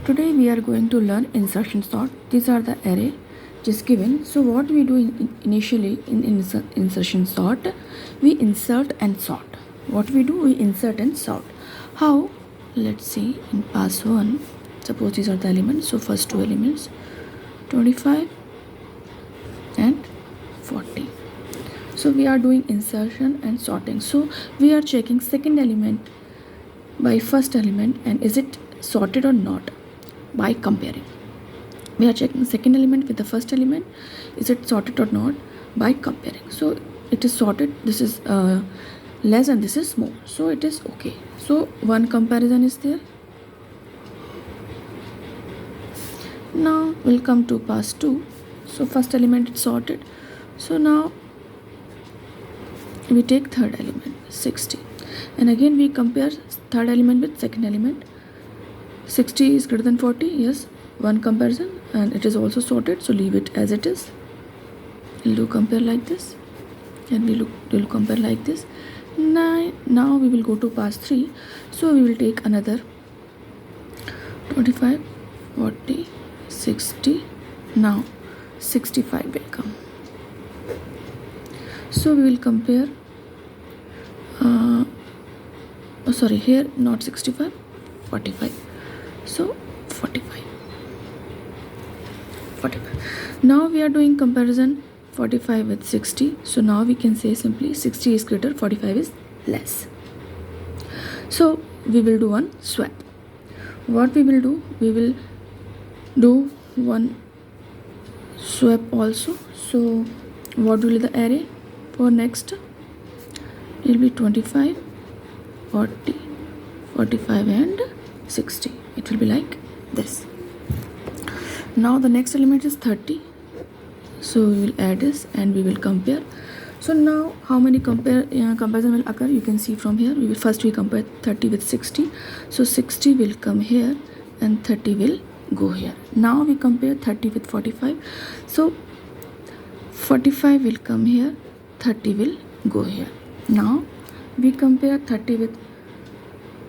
Today we are going to learn insertion sort. These are the array just given. So what we do initially in insertion sort, we insert and sort. What we do, we insert and sort. How? Let's see in pass 1. Suppose these are the elements. So first two elements, 25 and 40. So we are doing insertion and sorting. So we are checking second element by first element and is it sorted or not by comparing. We are checking second element with the first element, is it sorted or not by comparing. So it is sorted, this is less and this is more, so it is okay. So one comparison is there. Now we'll come to pass 2. So first element is sorted, so now we take third element 60 and again we compare third element with second element. 60 is greater than 40, yes, one comparison, and it is also sorted, so leave it as it is. We'll do compare like this and we'll compare like this. Now we will go to pass 3, so we will take another 25, 40, 60, now 65 will come. So we will compare sorry, here not 65, 45. So 45. Now we are doing comparison 45 with 60. So now we can say simply 60 is greater, 45 is less. So we will do one swap. What we will do? We will do one swap also. So what will be the array for next? It will be 25, 40, 45 and 60. It will be like this. Now the next element is 30, so we will add this and we will compare. So now how many comparison will occur? You can see from here. We compare 30 with 60, so 60 will come here and 30 will go here. Now we compare 30 with 45, so 45 will come here, 30 will go here. Now we compare 30 with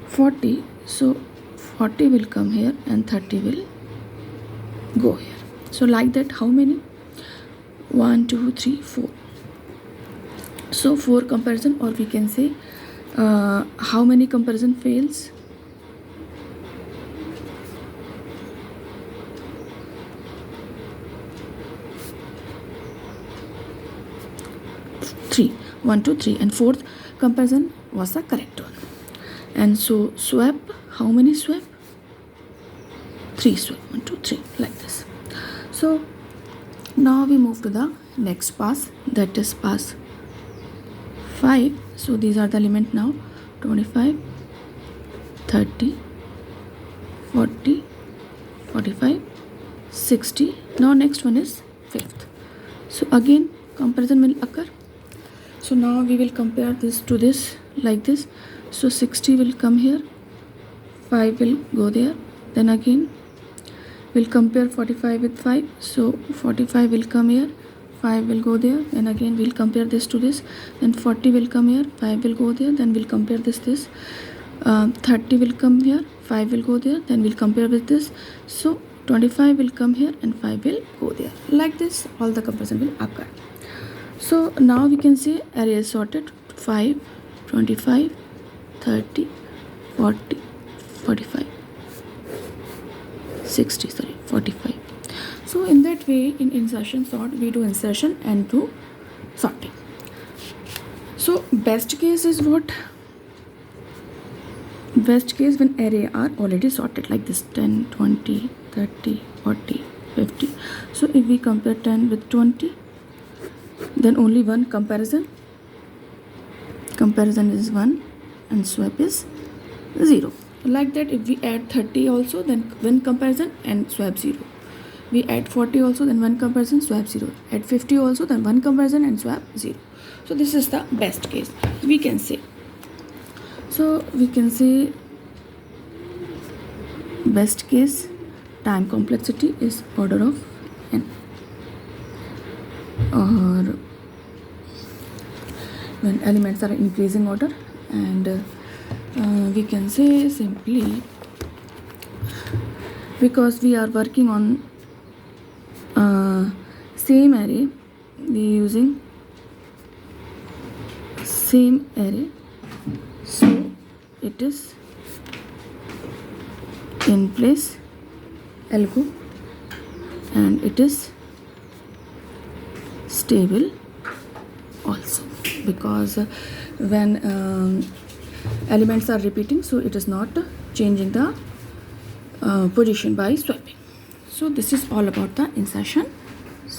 40, so 40 will come here and 30 will go here. So like that, how many? 1, 2, 3, 4. So 4 comparison, or we can say how many comparison fails? 3. 1, 2, 3, and fourth comparison was the correct one. And so swap, how many swap? 3 swap, 1, 2, 3, like this. So now we move to the next pass, that is pass 5. So these are the element now, 25, 30, 40, 45, 60. Now next one is 5th. So again comparison will occur. So now we will compare this to this like this. So 60 will come here, 5 will go there, then again we'll compare 45 with 5, so 45 will come here, 5 will go there, and again we'll compare this to this, then 40 will come here, 5 will go there, then we'll compare this 30 will come here, 5 will go there, then we'll compare with this, so 25 will come here and 5 will go there. Like this all the comparison will occur. So now we can say array is sorted: 5, 25, 30, 40, 45, 60, 45. So in that way, in insertion sort, we do insertion and do sorting. So best case is what? Best case when array are already sorted like this: 10, 20, 30, 40, 50. So if we compare 10 with 20, then only one comparison is 1 and swap is 0. Like that, if we add 30 also, then one comparison and swap 0. We add 40 also, then one comparison, swap 0. Add 50 also, then one comparison and swap 0. So this is the best case we can say. So we can say best case time complexity is order of n, or when elements are increasing order, and we can say simply because we are working on same array, we using same array, so it is in place algo, and it is stable also, because when elements are repeating, so it is not changing the position by swapping. So this is all about the insertion